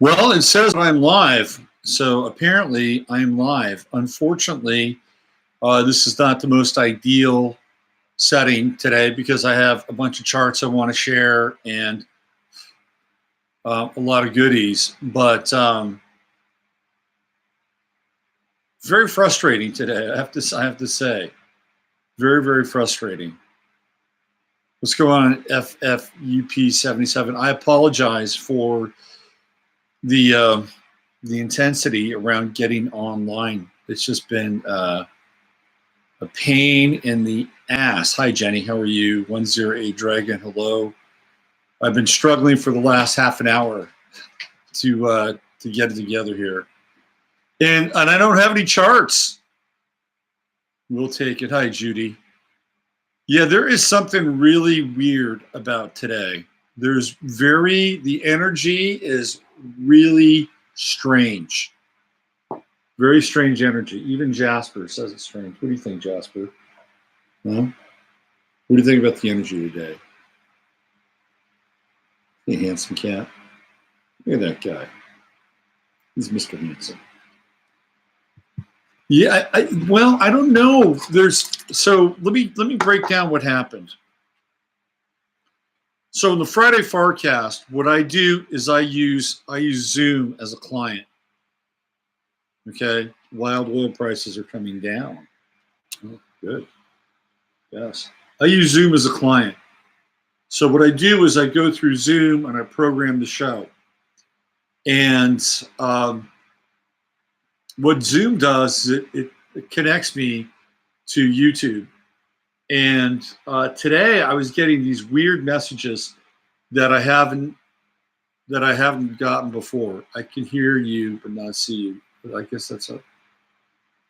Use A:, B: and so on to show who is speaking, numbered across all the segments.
A: Well, it says I'm live, so apparently I'm live. Unfortunately, this is not the most ideal setting today because I have a bunch of charts I want to share and a lot of goodies, but very frustrating today. I have to say, very very frustrating. What's going on at FFUP 77? I apologize for the uh, the intensity around getting online. It's just been a pain in the ass. Hi, Jenny. How are you? 108 Dragon. Hello. I've been struggling for the last half an hour to get it together here, and I don't have any charts. We'll take it. Hi, Judy. Yeah, there is something really weird about today. The energy is really strange. Very strange energy. Even Jasper says it's strange. What do you think, Jasper? No? What do you think about the energy today? Hey, handsome cat. Look at that guy. He's Mr. Handsome. Yeah, well, I don't know. So let me break down what happened. So in the Friday FARcast, what I do is I use Zoom as a client. Okay, wild oil prices are coming down. Oh, good. Yes, I use Zoom as a client. So what I do is I go through Zoom and I program the show. And what Zoom does is it connects me to YouTube. And today I was getting these weird messages that I haven't gotten before. I can hear you but not see you. But I guess that's it.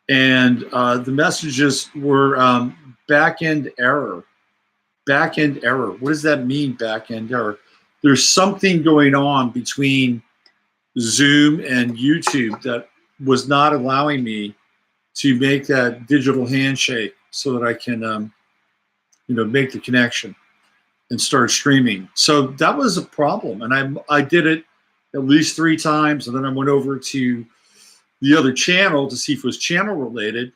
A: And the messages were back end error. Back end error. What does that mean? Back end error. There's something going on between Zoom and YouTube that was not allowing me to make that digital handshake so that I can, make the connection and start streaming. So that was a problem, and I did it at least 3 times, and then I went over to the other channel to see if it was channel related,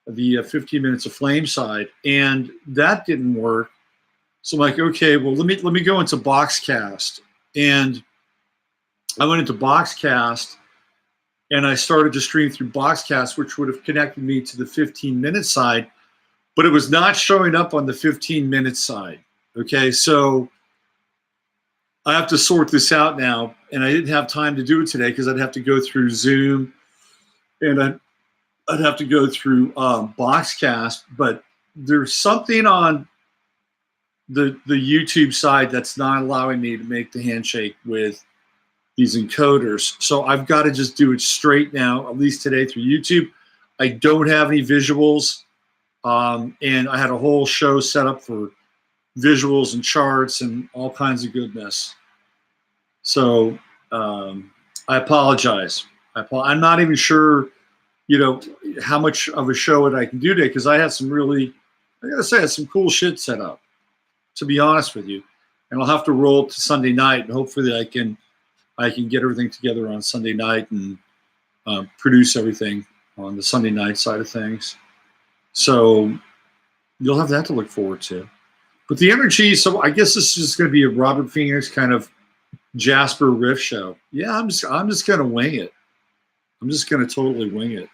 A: the 15 Minutes of Flame side, and that didn't work. So I'm like, okay, well let me go into Boxcast, and I went into Boxcast. And I started to stream through Boxcast, which would have connected me to the 15-minute side, but it was not showing up on the 15-minute side. Okay, so I have to sort this out now, and I didn't have time to do it today because I'd have to go through Zoom, and I'd have to go through Boxcast. But there's something on the YouTube side that's not allowing me to make the handshake with these encoders. So I've got to just do it straight now, at least today through YouTube. I don't have any visuals. And I had a whole show set up for visuals and charts and all kinds of goodness. So I apologize. I'm not even sure, how much of a show that I can do today because I had some really, I gotta say, I had some cool shit set up, to be honest with you. And I'll have to roll to Sunday night, and hopefully I can get everything together on Sunday night and produce everything on the Sunday night side of things. So you'll have that to look forward to. But the energy, so I guess this is just going to be a Robert Phoenix kind of Jasper riff show. Yeah, I'm just going to wing it. I'm just going to totally wing it.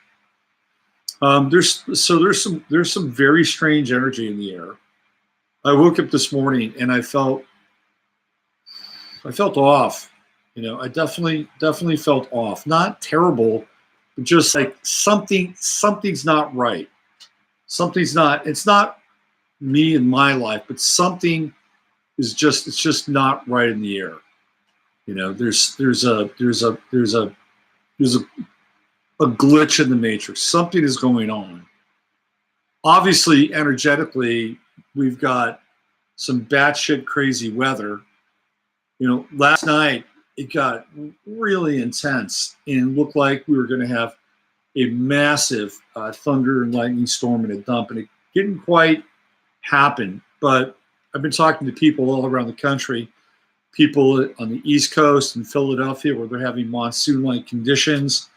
A: There's some very strange energy in the air. I woke up this morning and I felt off. I definitely felt off. Not terrible, but just like something's not right. It's not me in my life, but something it's just not right in the air. There's a glitch in the matrix. Something is going on. Obviously, energetically, we've got some batshit crazy weather. Last night, it got really intense and looked like we were going to have a massive thunder and lightning storm and a dump, and it didn't quite happen. But I've been talking to people all around the country. people on the East Coast in Philadelphia where they're having monsoon-like conditions,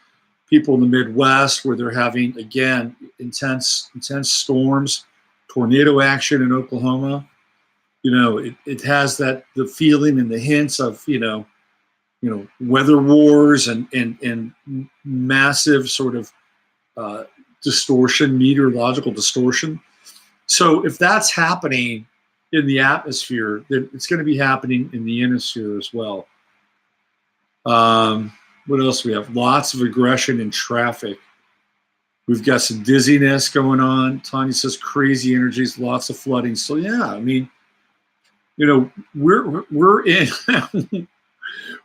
A: people in the Midwest where they're having, again, intense storms, tornado action in Oklahoma. It has the feeling and the hints of, weather wars and massive sort of distortion, meteorological distortion. So if that's happening in the atmosphere, then it's going to be happening in the ionosphere as well. What else do we have? Lots of aggression in traffic. We've got some dizziness going on. Tanya says crazy energies, lots of flooding. So yeah, I mean, we're in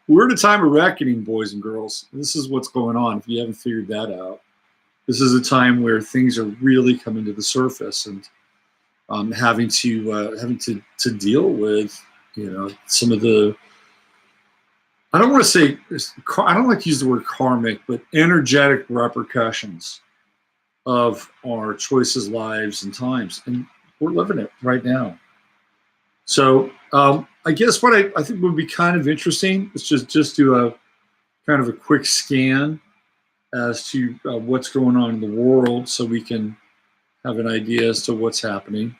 A: we're in a time of reckoning, boys and girls. This is what's going on. If you haven't figured that out, this is a time where things are really coming to the surface, and having to deal with some of the, I don't want to say, I don't like to use the word karmic, but energetic repercussions of our choices, lives, and times, and we're living it right now. So I guess what I think would be kind of interesting is just do a kind of a quick scan as to what's going on in the world, so we can have an idea as to what's happening.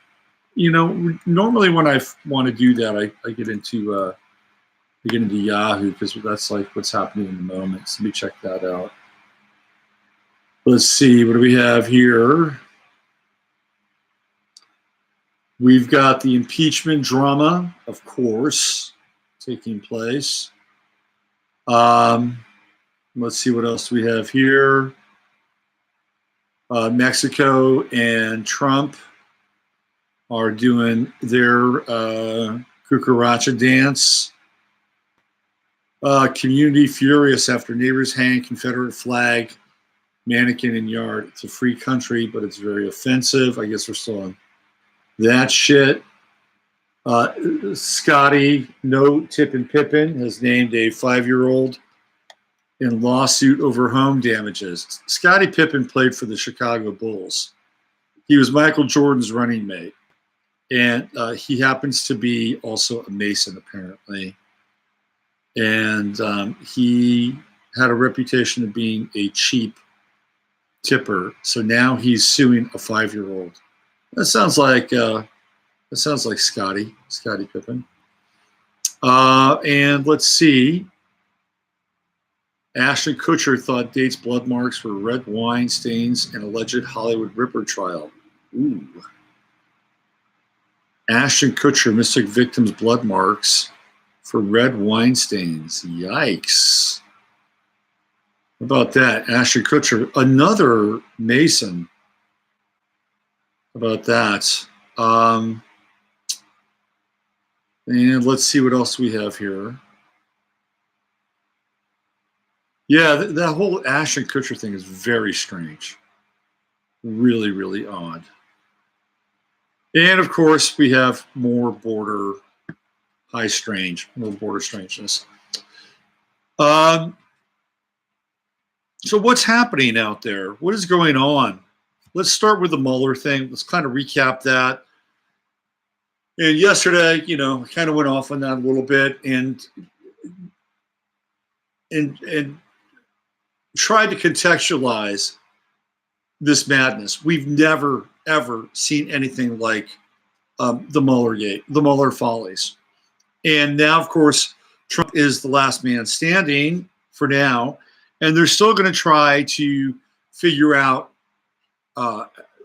A: Normally when I want to do that, I get into Yahoo, because that's like what's happening in the moment. So let me check that out. Let's see, what do we have here? We've got the impeachment drama, of course, taking place. Let's see, what else we have here. Mexico and Trump are doing their cucaracha dance. Community furious after neighbors hang Confederate flag mannequin in yard. It's a free country, but it's very offensive. I guess we're still on that shit. Scotty No Tippin' Pippin has named a 5-year-old in lawsuit over home damages. Scottie Pippen played for the Chicago Bulls. He was Michael Jordan's running mate. And he happens to be also a Mason, apparently. And he had a reputation of being a cheap tipper. So now he's suing a 5-year-old. That sounds like Scottie Pippen. And let's see. Ashton Kutcher thought dates blood marks for red wine stains and alleged Hollywood Ripper trial. Ooh. Ashton Kutcher mistook victims' blood marks for red wine stains. Yikes. How about that? Ashton Kutcher, another Mason. How about that? And let's see what else we have here. Yeah, that whole Ashton Kutcher thing is very strange. Really, really odd. And of course, we have more border strangeness. So what's happening out there? What is going on? Let's start with the Mueller thing. Let's kind of recap that. And yesterday, I kind of went off on that a little bit and tried to contextualize this madness. We've never, ever seen anything like the Mueller follies. And now, of course, Trump is the last man standing for now, and they're still going to try to figure out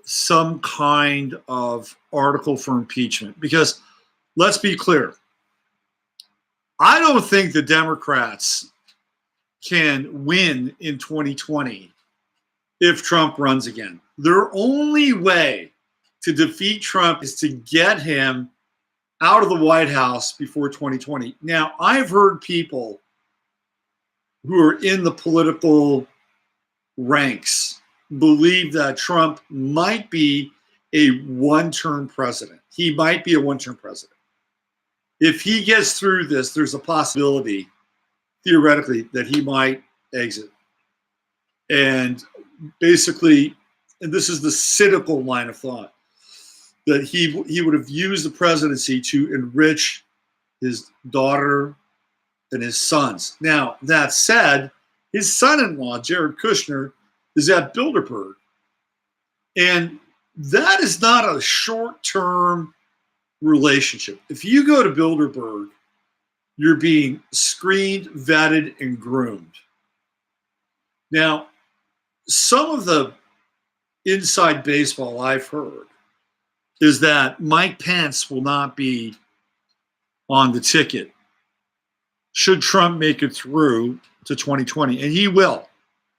A: some kind of article for impeachment. Because let's be clear, I don't think the Democrats can win in 2020 if Trump runs again. Their only way to defeat Trump is to get him out of the White House before 2020. Now, I've heard people who are in the political ranks believe that Trump might be a one-term president. He might be a one-term president. If he gets through this, there's a possibility, theoretically, that he might exit. And basically, and this is the cynical line of thought, that he would have used the presidency to enrich his daughter than his sons. Now, that said, his son-in-law, Jared Kushner, is at Bilderberg. And that is not a short-term relationship. If you go to Bilderberg, you're being screened, vetted, and groomed. Now, some of the inside baseball I've heard is that Mike Pence will not be on the ticket should Trump make it through to 2020, and he will.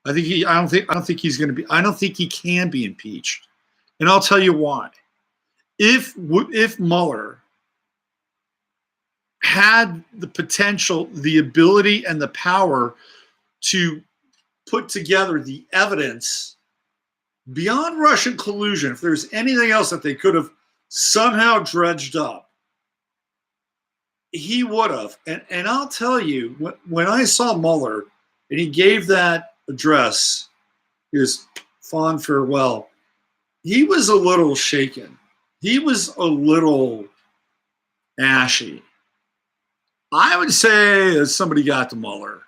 A: I don't think he's going to be. I don't think he can be impeached, and I'll tell you why. If Mueller had the potential, the ability, and the power to put together the evidence beyond Russian collusion, if there's anything else that they could have somehow dredged up, he would have. And I'll tell you, when I saw Mueller and he gave that address, his fond farewell, he was a little shaken. He was a little ashy. I would say as somebody got to Mueller,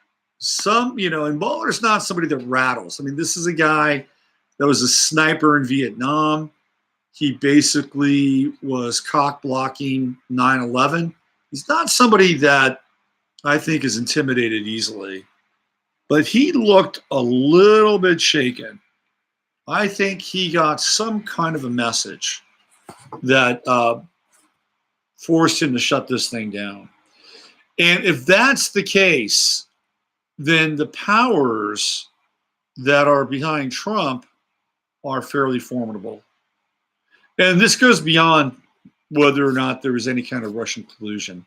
A: and Mueller's not somebody that rattles. I mean, this is a guy that was a sniper in Vietnam. He basically was cock blocking 9/11. He's not somebody that I think is intimidated easily, but he looked a little bit shaken. I think he got some kind of a message that forced him to shut this thing down. And if that's the case, then the powers that are behind Trump are fairly formidable. And this goes beyond whether or not there was any kind of Russian collusion.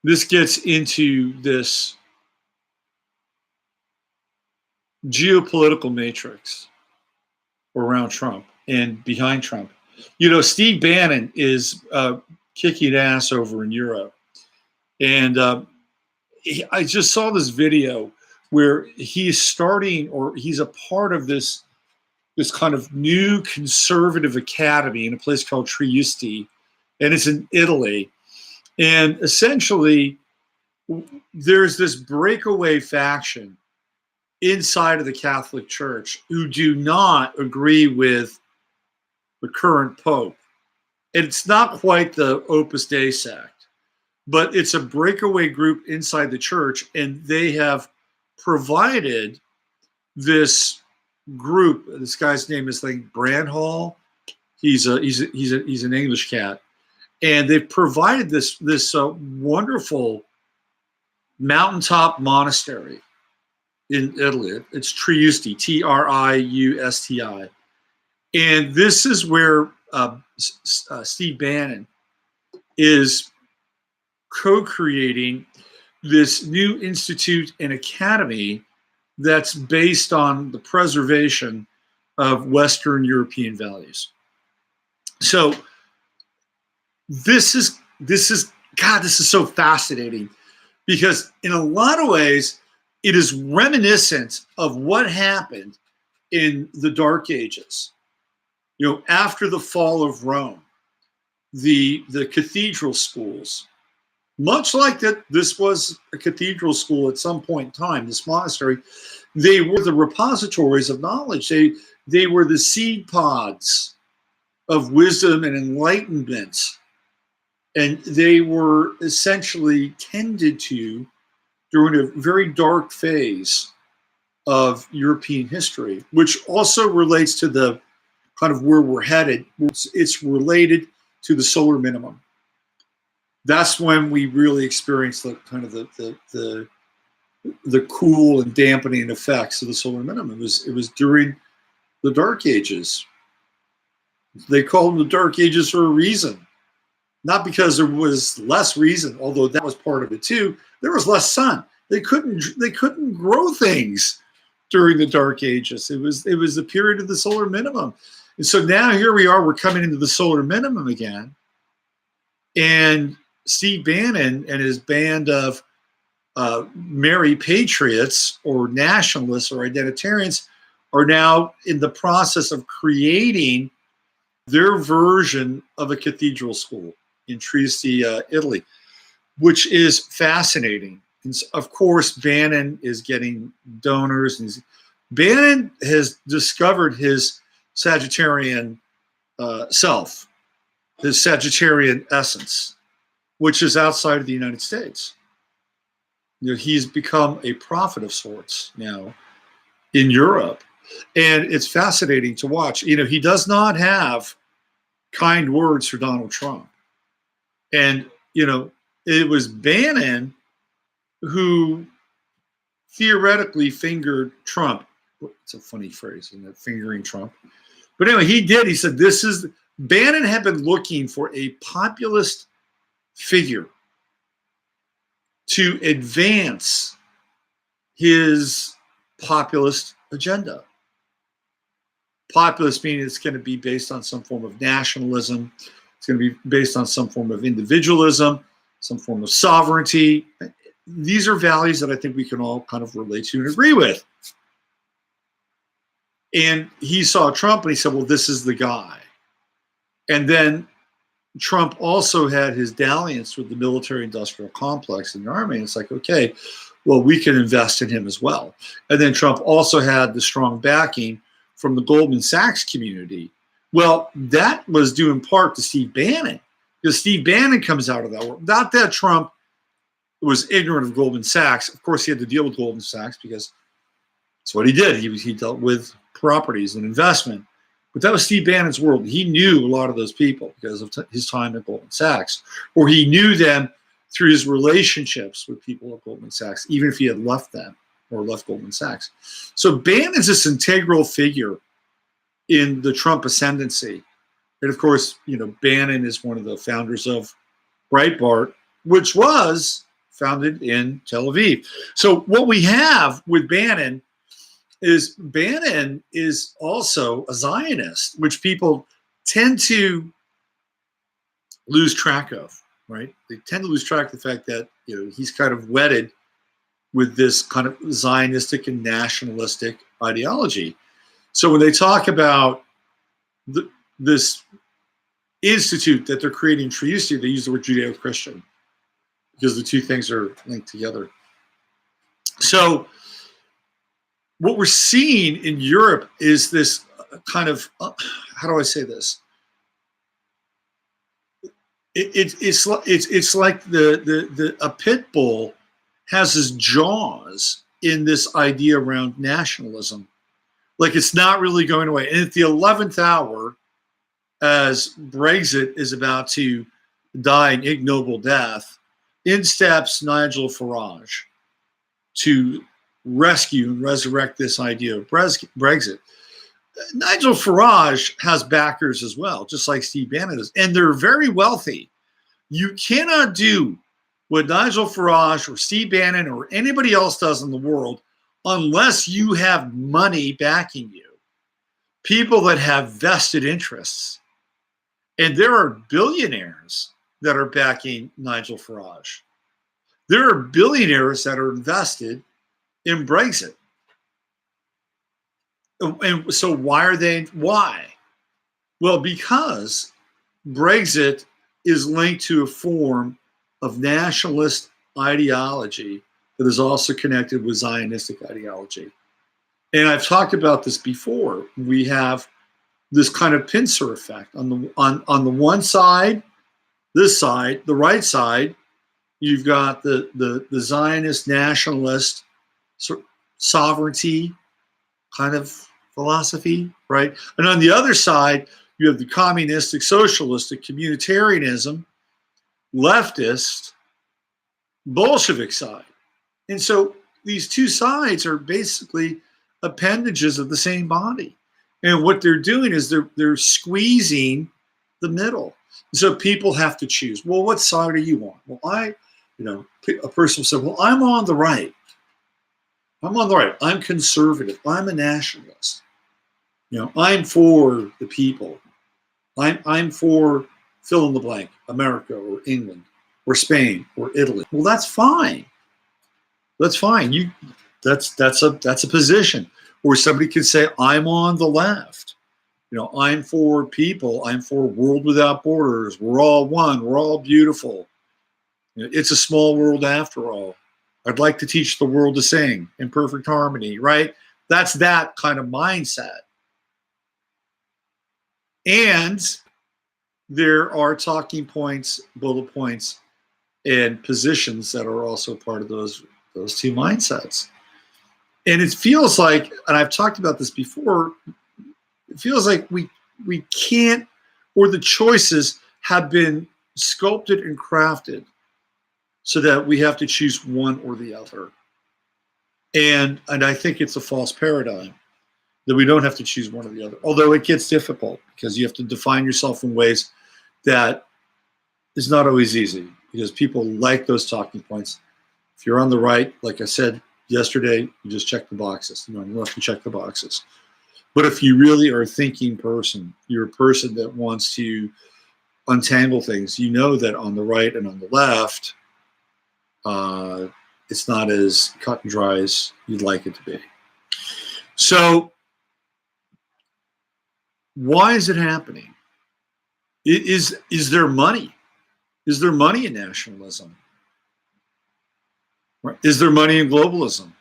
A: This gets into this geopolitical matrix around Trump and behind Trump. Steve Bannon is kicking ass over in Europe. And I just saw this video where he's a part of this kind of new conservative academy in a place called Trieste, and it's in Italy. And essentially, there's this breakaway faction inside of the Catholic Church who do not agree with the current Pope. And it's not quite the Opus Dei sect, but it's a breakaway group inside the church, and they have provided this group. This guy's name is like Brandhall. He's an English cat, and they've provided this wonderful mountaintop monastery in Italy. It's Triusti, Triusti, and this is where Steve Bannon is co-creating this new institute and academy that's based on the preservation of Western European values. So this is so fascinating, because in a lot of ways it is reminiscent of what happened in the Dark Ages. After the fall of Rome, the cathedral schools, much like that, this was a cathedral school at some point in time, this monastery, they were the repositories of knowledge. They were the seed pods of wisdom and enlightenment. And they were essentially tended to during a very dark phase of European history, which also relates to the kind of where we're headed. It's related to the solar minimum. That's when we really experienced the kind of the cool and dampening effects of the solar minimum. It was during the Dark Ages. They called them the Dark Ages for a reason, not because there was less reason, although that was part of it too. There was less sun. They couldn't grow things during the Dark Ages. It was the period of the solar minimum. And so now here we are, we're coming into the solar minimum again. And Steve Bannon and his band of merry patriots or nationalists or identitarians are now in the process of creating their version of a cathedral school in Trieste, Italy. which is fascinating. And of course, Bannon is getting donors. And Bannon has discovered his Sagittarian self, his Sagittarian essence, which is outside of the United States. He's become a prophet of sorts now in Europe. And it's fascinating to watch. He does not have kind words for Donald Trump. And, it was Bannon who theoretically fingered Trump. It's a funny phrase, isn't it? Fingering Trump. But anyway, he did. He said, Bannon had been looking for a populist figure to advance his populist agenda. Populist meaning it's going to be based on some form of nationalism. It's going to be based on some form of individualism, some form of sovereignty. These are values that I think we can all kind of relate to and agree with. And he saw Trump and he said, well, this is the guy. And then Trump also had his dalliance with the military-industrial complex in the army. And it's like, okay, well, we can invest in him as well. And then Trump also had the strong backing from the Goldman Sachs community. Well, that was due in part to Steve Bannon, because Steve Bannon comes out of that world. Not that Trump was ignorant of Goldman Sachs. Of course, he had to deal with Goldman Sachs because that's what he did. He dealt with properties and investment. But that was Steve Bannon's world. He knew a lot of those people because of his time at Goldman Sachs, or he knew them through his relationships with people at Goldman Sachs, even if he had left them or left Goldman Sachs. So Bannon's this integral figure in the Trump ascendancy. And of course, Bannon is one of the founders of Breitbart, which was founded in Tel Aviv. So what we have with Bannon is also a Zionist, which people tend to lose track of, right? They tend to lose track of the fact that, he's kind of wedded with this kind of Zionistic and nationalistic ideology. So when they talk about this institute that they're creating for Trieste, they use the word Judeo-Christian because the two things are linked together. So what we're seeing in Europe is this kind of, how do I say this? It's like a pit bull has his jaws in this idea around nationalism. Like it's not really going away. And at the 11th hour, as Brexit is about to die an ignoble death, in steps Nigel Farage to rescue and resurrect this idea of Brexit. Nigel Farage has backers as well, just like Steve Bannon does, and they're very wealthy. You cannot do what Nigel Farage or Steve Bannon or anybody else does in the world unless you have money backing you. People that have vested interests. And there are billionaires that are backing Nigel Farage. There are billionaires that are invested in Brexit. And so why? Well, because Brexit is linked to a form of nationalist ideology that is also connected with Zionistic ideology. And I've talked about this before. We have this kind of pincer effect. On the one side, this side, the right side, you've got the Zionist nationalist sovereignty kind of philosophy, right? And on the other side, you have the communistic, socialistic, communitarianism, leftist, Bolshevik side. And so these two sides are basically appendages of the same body. And what they're doing is they're squeezing the middle. So people have to choose. Well, what side are you on? Well, a person will say, well, I'm on the right. I'm on the right. I'm conservative. I'm a nationalist. I'm for the people. I'm for fill in the blank, America or England or Spain or Italy. Well, that's fine. That's fine. That's a position. Or somebody can say, I'm on the left. I'm for people. I'm for a world without borders. We're all one. We're all beautiful. It's a small world after all. I'd like to teach the world to sing in perfect harmony, right? That's that kind of mindset. And there are talking points, bullet points, and positions that are also part of those two mindsets. And it feels like, and I've talked about this before, it feels like we can't, or the choices have been sculpted and crafted so that we have to choose one or the other. And I think it's a false paradigm that we don't have to choose one or the other. Although it gets difficult because you have to define yourself in ways that is not always easy because people like those talking points. If you're on the right, like I said yesterday, you just check the boxes. You don't have to check the boxes. But if you really are a thinking person, you're a person that wants to untangle things, you know that on the right and on the left, it's not as cut and dry as you'd like it to be. So why is it happening? Is there money? Is there money in nationalism? Is there money in globalism?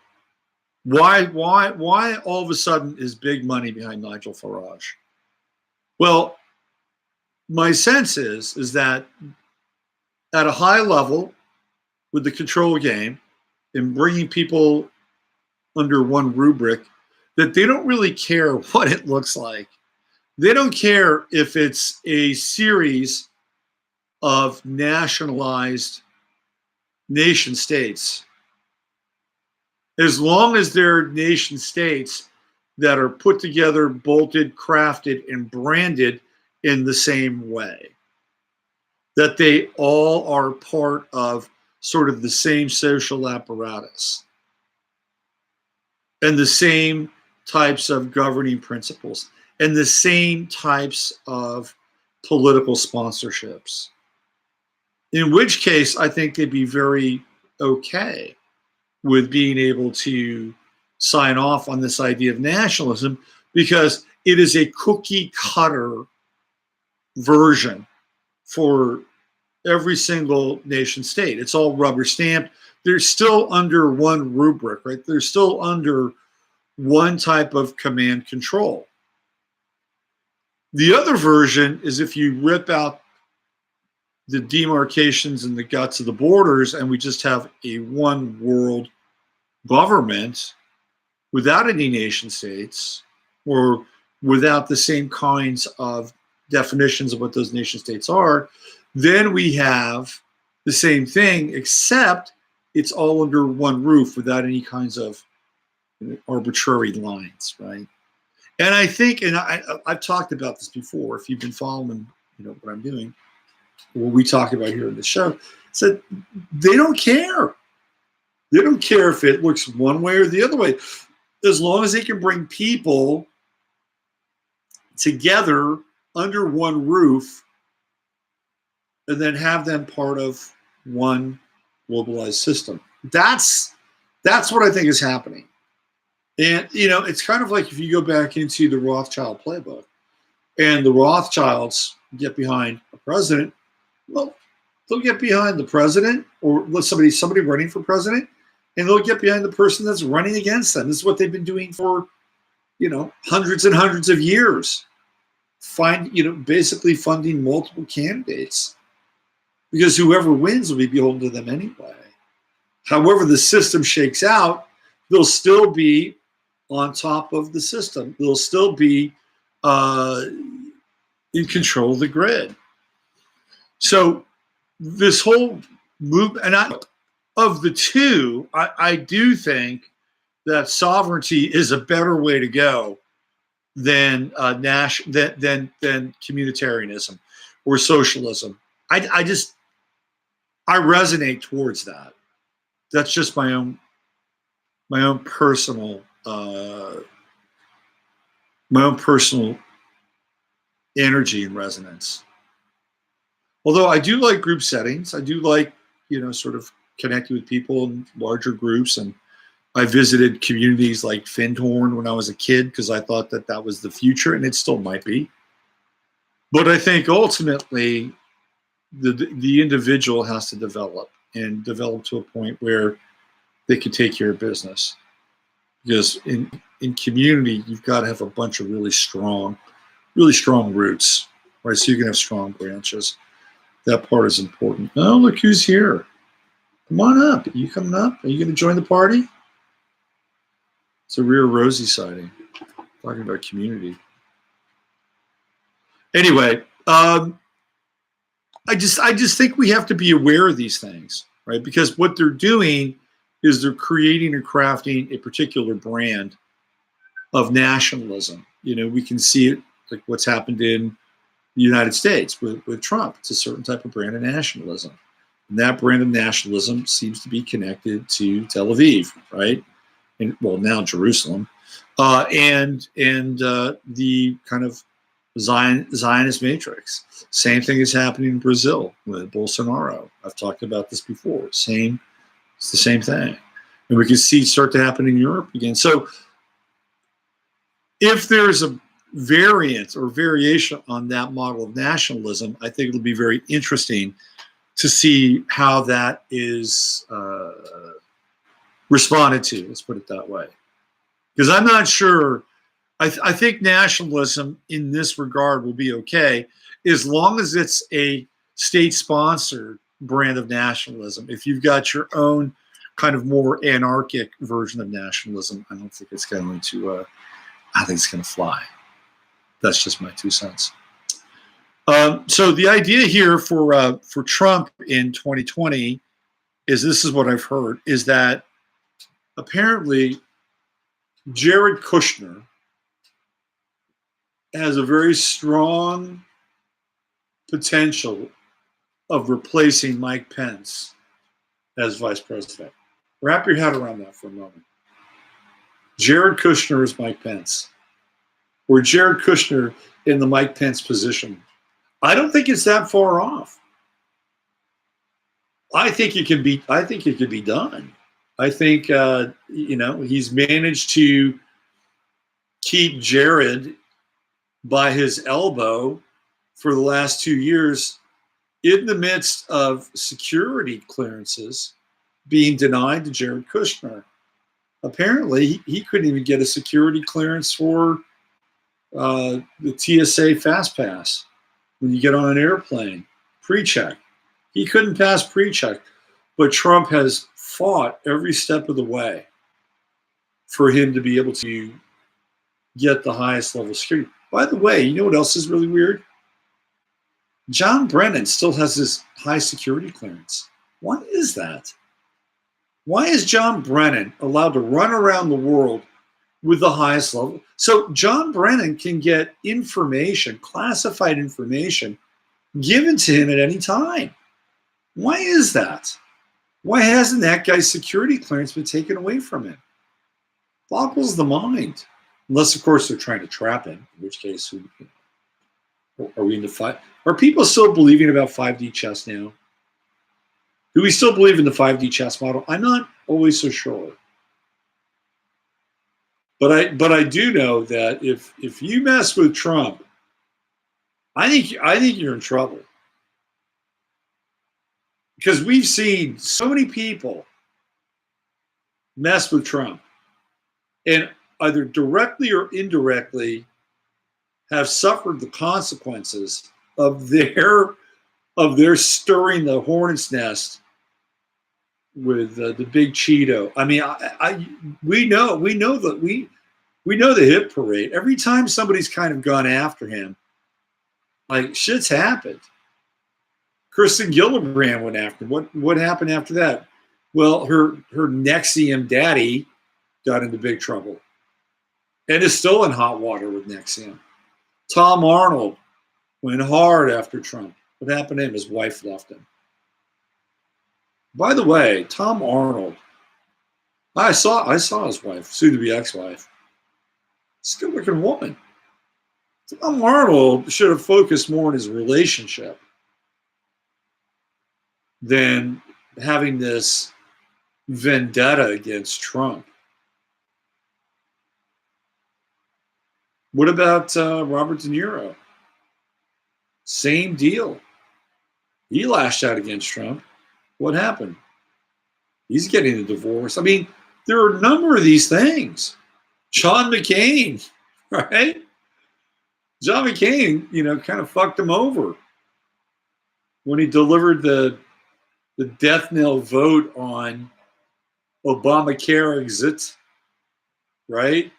A: Why all of a sudden is big money behind Nigel Farage? Well, my sense is that at a high level, with the control game and bringing people under one rubric, that they don't really care what it looks like. They don't care if it's a series of nationalized nation states. As long as they're nation states that are put together, bolted, crafted, and branded in the same way, that they all are part of sort of the same social apparatus and the same types of governing principles and the same types of political sponsorships. In which case, I think they'd be very okay with being able to sign off on this idea of nationalism because it is a cookie cutter version for every single nation state. It's all rubber stamped. They're still under one rubric, right? They're still under one type of command control. The other version is if you rip out the demarcations and the guts of the borders and we just have a one world government without any nation states or without the same kinds of definitions of what those nation states are, then we have the same thing, except it's all under one roof without any kinds of arbitrary lines, right? And I think, and I've talked about this before, if you've been following, what I'm doing, what we talk about here in the show, so they don't care. They don't care if it looks one way or the other way, as long as they can bring people together under one roof and then have them part of one globalized system. That's what I think is happening. And, it's kind of like if you go back into the Rothschild playbook and the Rothschilds get behind a president, well, they'll get behind the president or somebody running for president, and they'll get behind the person that's running against them. This is what they've been doing for, hundreds and hundreds of years. Basically funding multiple candidates because whoever wins will be beholden to them anyway. However the system shakes out, they'll still be on top of the system. They'll still be in control of the grid. So this whole movement, and of the two, I do think that sovereignty is a better way to go than communitarianism or socialism. I resonate towards that. That's just my own personal energy and resonance. Although I do like group settings, I do like sort of connecting with people in larger groups, and I visited communities like Findhorn when I was a kid because I thought that was the future, and it still might be. But I think ultimately the individual has to develop. and develop to a point where they can take care of business. Because in community, you've got to have a bunch of really strong roots, right? So you can have strong branches. That part is important. Oh, look who's here. Come on up. Are you coming up? Are you going to join the party? It's a rare Rosie sighting. Talking about community. Anyway, I just think we have to be aware of these things, right? Because what they're doing is they're creating and crafting a particular brand of nationalism. You know, we can see it like what's happened in the United States with Trump. It's a certain type of brand of nationalism. And that brand of nationalism seems to be connected to Tel Aviv, right? And well, now Jerusalem, and the kind of Zionist matrix. Same thing is happening in Brazil with Bolsonaro. I've talked about this before. It's the same thing, and we can see it start to happen in Europe again. So, if there's a variant or variation on that model of nationalism, I think it'll be very interesting to see how that is responded to. Let's put it that way, because I'm not sure. I think nationalism in this regard will be okay as long as it's a state-sponsored brand of nationalism. If you've got your own kind of more anarchic version of nationalism, I don't think it's going to. I think it's going to fly. That's just my 2 cents. So the idea here for Trump in 2020 is, this is what I've heard, is that apparently Jared Kushner has a very strong potential of replacing Mike Pence as vice president. Wrap your head around that for a moment. Jared Kushner is Mike Pence, or Jared Kushner in the Mike Pence position. I don't think it's that far off. I think it could be. I think it could be done. I think he's managed to keep Jared by his elbow for the last 2 years in the midst of security clearances being denied to Jared Kushner. Apparently, he couldn't even get a security clearance for the TSA Fast Pass when you get on an airplane, pre-check. He couldn't pass pre-check, but Trump has fought every step of the way for him to be able to get the highest level of security. By the way, you know what else is really weird? John Brennan still has his high security clearance. Why is that? Why is John Brennan allowed to run around the world with the highest level? So John Brennan can get information, classified information, given to him at any time. Why is that? Why hasn't that guy's security clearance been taken away from him? Boggles the mind. Unless, of course, they're trying to trap him, in which case, are we into five? Are people still believing about 5D chess now? Do we still believe in the 5D chess model? I'm not always so sure. But I do know that if you mess with Trump, I think you're in trouble. Because we've seen so many people mess with Trump and either directly or indirectly have suffered the consequences of their stirring the hornet's nest with the big Cheeto. I mean, we know the hit parade. Every time somebody's kind of gone after him, like shit's happened. Kirsten Gillibrand went after him. What happened after that? Well, her Nexium daddy got into big trouble and is still in hot water with Nexium. Tom Arnold went hard after Trump. What happened to him? His wife left him. By the way, Tom Arnold, I saw his wife, soon-to-be ex-wife. It's a good-looking woman. Tom Arnold should have focused more on his relationship than having this vendetta against Trump. What about Robert De Niro? Same deal. He lashed out against Trump. What happened? He's getting a divorce. I mean, there are a number of these things. John McCain, right? John McCain, kind of fucked him over when he delivered the death knell vote on Obamacare exit, right?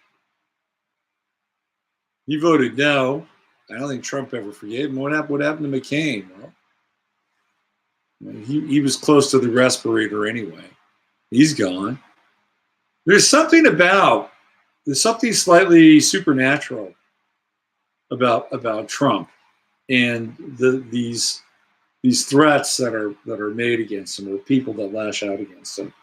A: He voted no. I don't think Trump ever forgave him. What happened to McCain? Well, he was close to the respirator anyway. He's gone. There's something slightly supernatural about Trump and these threats that are made against him, or people that lash out against him.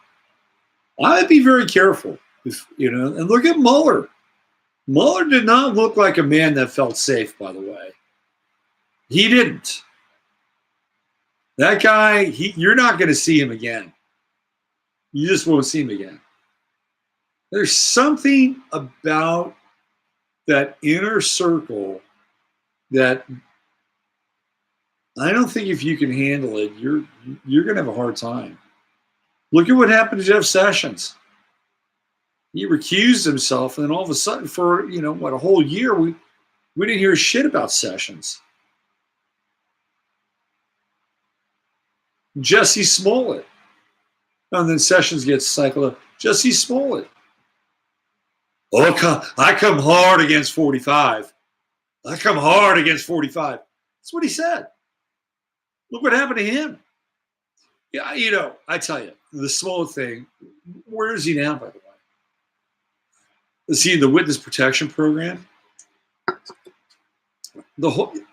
A: I'd be very careful and look at Mueller. Mueller did not look like a man that felt safe, by the way. He didn't. That guy, you're not going to see him again. You just won't see him again. There's something about that inner circle that I don't think if you can handle it, you're going to have a hard time. Look at what happened to Jeff Sessions. He recused himself, and then all of a sudden, for a whole year, we didn't hear shit about Sessions. Jesse Smollett, and then Sessions gets cycled up. Jesse Smollett. Oh, I come hard against 45. I come hard against 45. That's what he said. Look what happened to him. Yeah, I tell you, the Smollett thing. Where is he now, by the way? Is he in the witness protection program? The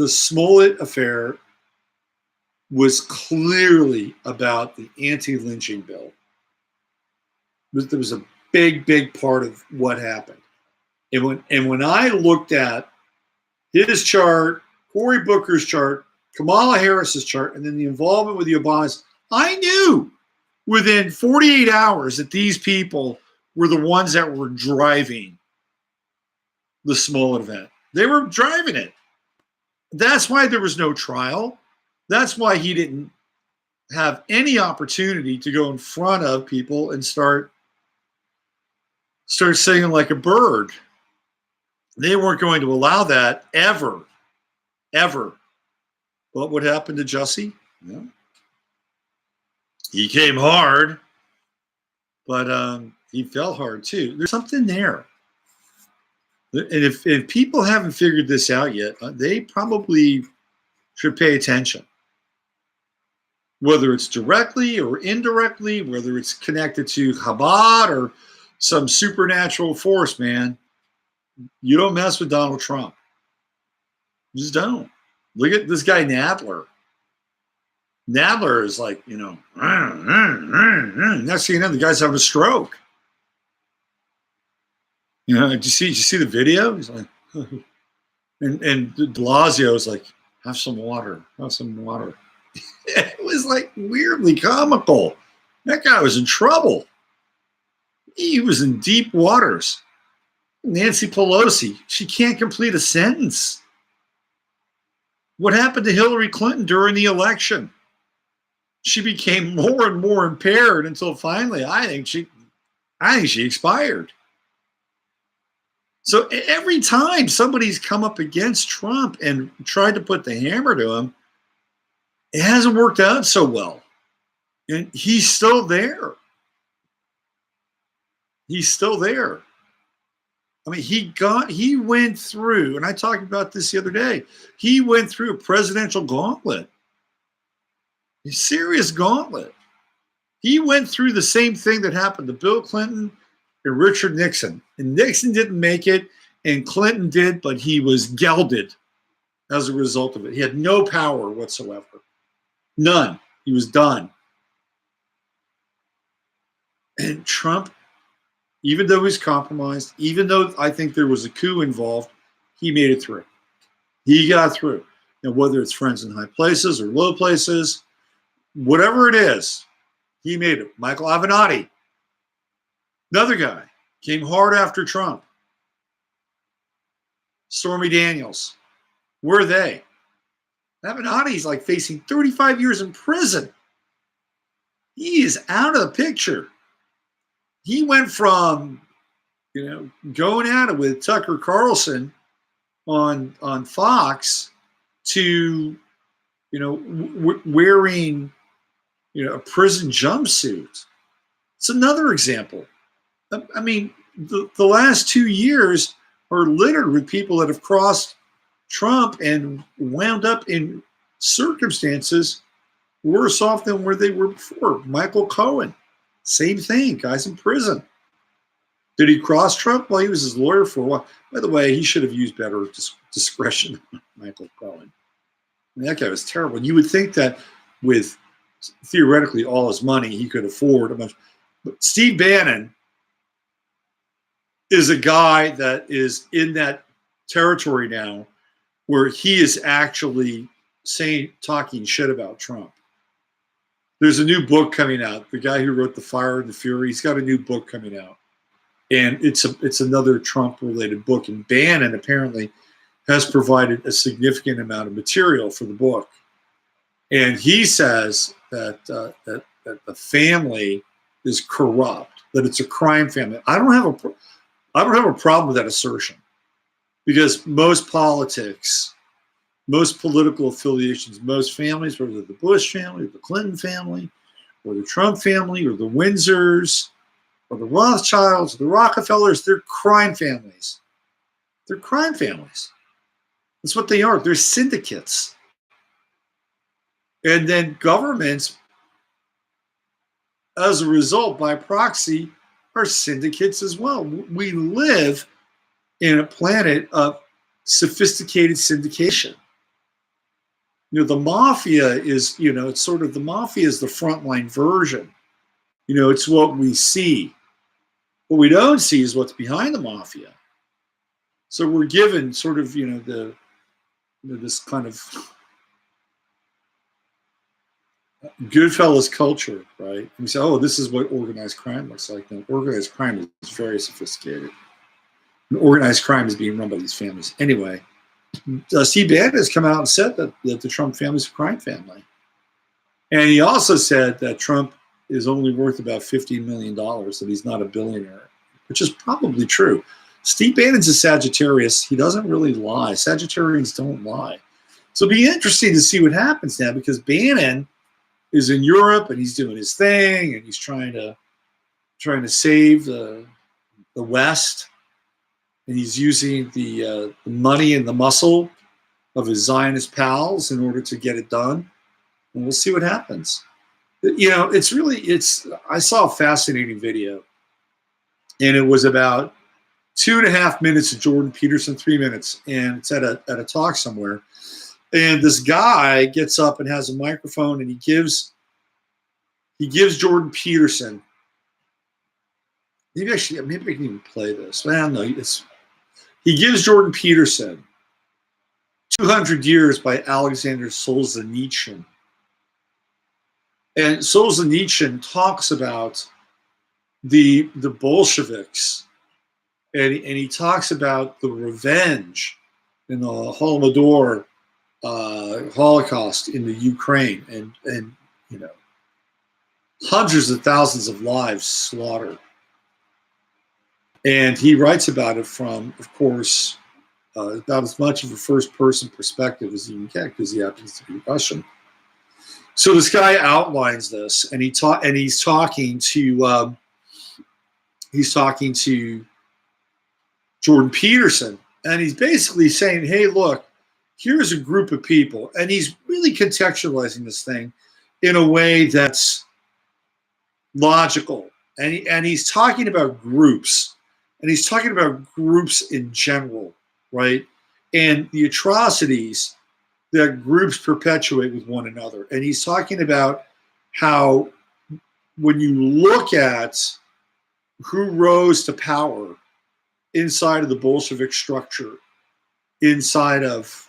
A: Smollett affair was clearly about the anti-lynching bill. There was a big part of what happened. And when I looked at his chart, Cory Booker's chart, Kamala Harris's chart, and then the involvement with the Obamas, I knew within 48 hours that these people were the ones that were driving the Smollett event. They were driving it. That's why there was no trial. That's why he didn't have any opportunity to go in front of people and start singing like a bird. They weren't going to allow that ever. But what happened to Jussie? Yeah. He came hard, but he fell hard too. There's something there. And if people haven't figured this out yet, they probably should pay attention. Whether it's directly or indirectly, whether it's connected to Chabad or some supernatural force, man, you don't mess with Donald Trump. You just don't. Look at this guy, Nadler. Nadler is like, next thing you know, the guy's having a stroke. Did you see the video? He's like, and de Blasio is like, have some water. It was like weirdly comical. That guy was in trouble. He was in deep waters. Nancy Pelosi, she can't complete a sentence. What happened to Hillary Clinton during the election? She became more and more impaired until finally, I think she expired. So every time somebody's come up against Trump and tried to put the hammer to him, it hasn't worked out so well. And he's still there. I mean, he went through, and I talked about this the other day, he went through a presidential gauntlet. A serious gauntlet. He went through the same thing that happened to Bill Clinton and Richard Nixon. And Nixon didn't make it, and Clinton did, but he was gelded as a result of it. He had no power whatsoever. None. He was done. And Trump, even though he's compromised, even though I think there was a coup involved, he made it through. He got through. And whether it's friends in high places or low places, whatever it is, he made it. Michael Avenatti, another guy, came hard after Trump. Stormy Daniels, where are they? Avenatti's like facing 35 years in prison He is out of the picture. He went from, going at it with Tucker Carlson on Fox to, wearing, a prison jumpsuit. It's another example. I mean, the last 2 years are littered with people that have crossed Trump and wound up in circumstances worse off than where they were before. Michael Cohen, same thing, guy's in prison. Did he cross Trump? Well, he was his lawyer for a while. By the way, he should have used better discretion, Michael Cohen. I mean, that guy was terrible. You would think that with theoretically all his money, he could afford a bunch. But Steve Bannon is a guy that is in that territory now where he is actually talking shit about Trump. There's a new book coming out. The guy who wrote The Fire and the Fury, he's got a new book coming out. And it's another Trump-related book. And Bannon apparently has provided a significant amount of material for the book. And he says that the family is corrupt, that it's a crime family. I don't have a problem with that assertion, because most politics, most political affiliations, most families, whether the Bush family or the Clinton family or the Trump family or the Windsors or the Rothschilds or the Rockefellers, they're crime families. They're crime families. That's what they are. They're syndicates. And then governments, as a result, by proxy, are syndicates as well. We live in a planet of sophisticated syndication. The mafia is, it's sort of, the mafia is the frontline version. It's what we see. What we don't see is what's behind the mafia. So we're given sort of, this kind of Goodfellas culture, right? And we say, oh, this is what organized crime looks like. No, organized crime is very sophisticated. And organized crime is being run by these families. Anyway, Steve Bannon has come out and said that the Trump family is a crime family. And he also said that Trump is only worth about $15 million, that he's not a billionaire, which is probably true. Steve Bannon's a Sagittarius. He doesn't really lie. Sagittarians don't lie. So it'll be interesting to see what happens now, because Bannon is in Europe and he's doing his thing and he's trying to save the West, and he's using the money and the muscle of his Zionist pals in order to get it done. And we'll see what happens. I saw a fascinating video, and it was about 2.5 minutes of Jordan Peterson, 3 minutes, and it's at a talk somewhere. And this guy gets up and has a microphone, and he gives Jordan Peterson. Maybe I can even play this. Well, no, he gives Jordan Peterson 200 Years by Alexander Solzhenitsyn. And Solzhenitsyn talks about the Bolsheviks, and he talks about the revenge in the Holodomor Holocaust in the Ukraine, and hundreds of thousands of lives slaughtered. And he writes about it from, of course, about as much of a first-person perspective as you can get, because he happens to be Russian. So this guy outlines this, and he's talking to Jordan Peterson, and he's basically saying, "Hey, look, here's a group of people," and he's really contextualizing this thing in a way that's logical, and he's talking about groups, and he's talking about groups in general, right? And the atrocities that groups perpetuate with one another. And he's talking about how when you look at who rose to power inside of the Bolshevik structure, inside of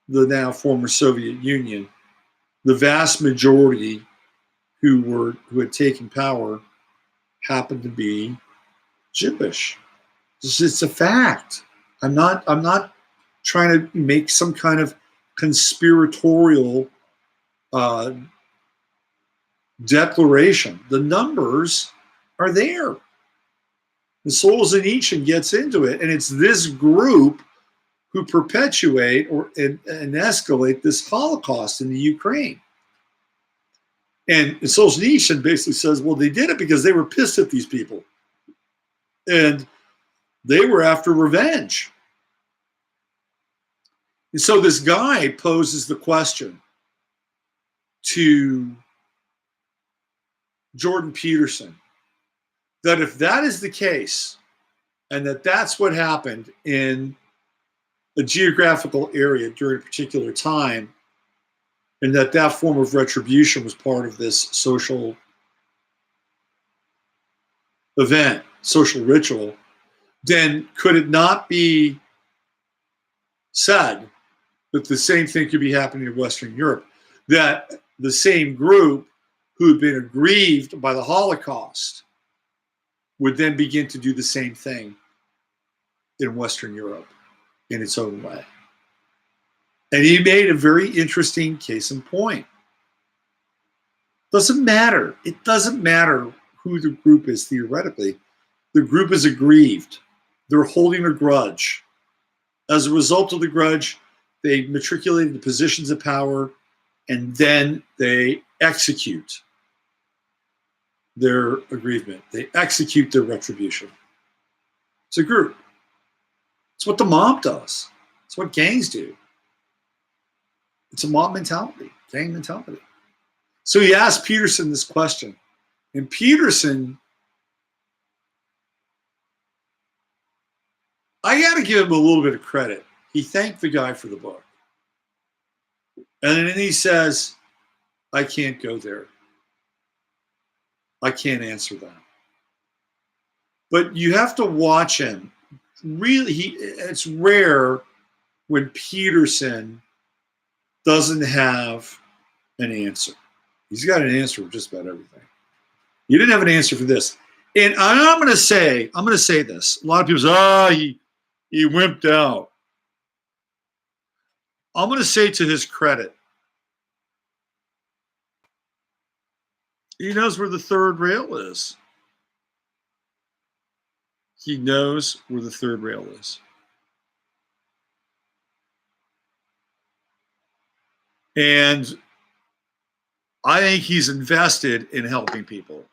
A: the now former Soviet Union, the vast majority who had taken power happened to be Jewish. It's a fact. I'm not trying to make some kind of conspiratorial declaration. The numbers are there. The Solzhenitsyn gets into it, and it's this group who perpetuate and escalate this Holocaust in the Ukraine. And Solzhenitsyn basically says, well, they did it because they were pissed at these people. And they were after revenge. And so this guy poses the question to Jordan Peterson that if that is the case, and that that's what happened in a geographical area during a particular time, and that that form of retribution was part of this social event, social ritual, then could it not be said that the same thing could be happening in Western Europe? That the same group who had been aggrieved by the Holocaust would then begin to do the same thing in Western Europe in its own way. And he made a very interesting case in point. Doesn't matter. It doesn't matter who the group is theoretically. The group is aggrieved. They're holding a grudge. As a result of the grudge, they matriculated the positions of power, and then they execute their aggrievement. They execute their retribution. It's a group. It's what the mob does. It's what gangs do. It's a mob mentality, gang mentality. So he asked Peterson this question, and Peterson, I got to give him a little bit of credit. He thanked the guy for the book. And then he says, I can't go there. I can't answer that. But you have to watch him. Really, it's rare when Peterson doesn't have an answer. He's got an answer for just about everything. You didn't have an answer for this. And I'm going to say this. A lot of people say, he wimped out. I'm going to say to his credit, he knows where the third rail is. He knows where the third rail is. And I think he's invested in helping people.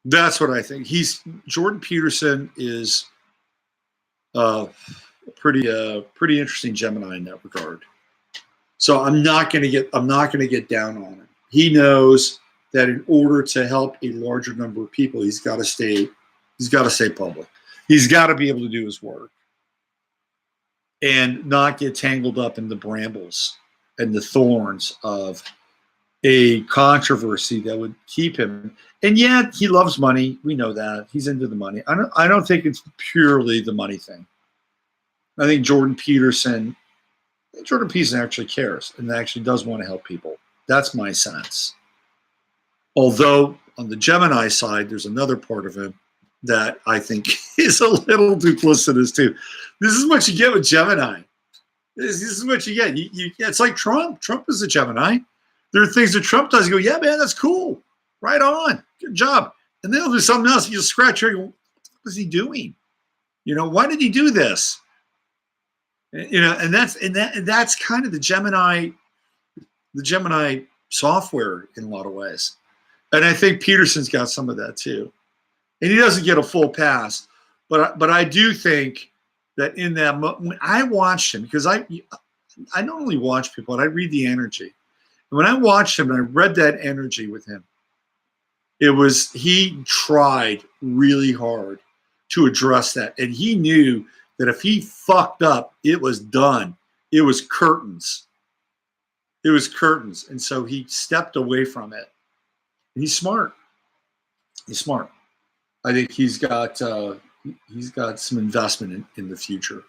A: That's what I think. Jordan Peterson is a pretty interesting Gemini in that regard. So I'm not going to get down on him. He knows that in order to help a larger number of people, he's got to stay public. He's got to be able to do his work and not get tangled up in the brambles and the thorns of a controversy that would keep him. And yet he loves money. We know that. He's into the money. I don't think it's purely the money thing. I think Jordan Peterson actually cares and actually does want to help people. That's my sense. Although on the Gemini side, there's another part of him that I think is a little duplicitous too. This is what you get with Gemini. This is what you get. It's like Trump. Trump is a Gemini. There are things that Trump does. You go, yeah, man, that's cool. Right on. Good job. And then he'll do something else. You just scratch your head. What was he doing? Why did he do this? And that's kind of the Gemini software in a lot of ways. And I think Peterson's got some of that too. And he doesn't get a full pass, but I do think that in that when I watched him, because I don't only watch people, but I read the energy. And when I watched him and I read that energy with him, he tried really hard to address that. And he knew that if he fucked up, it was done. It was curtains. It was curtains. And so he stepped away from it. And he's smart. He's smart. I think he's got some investment in the future.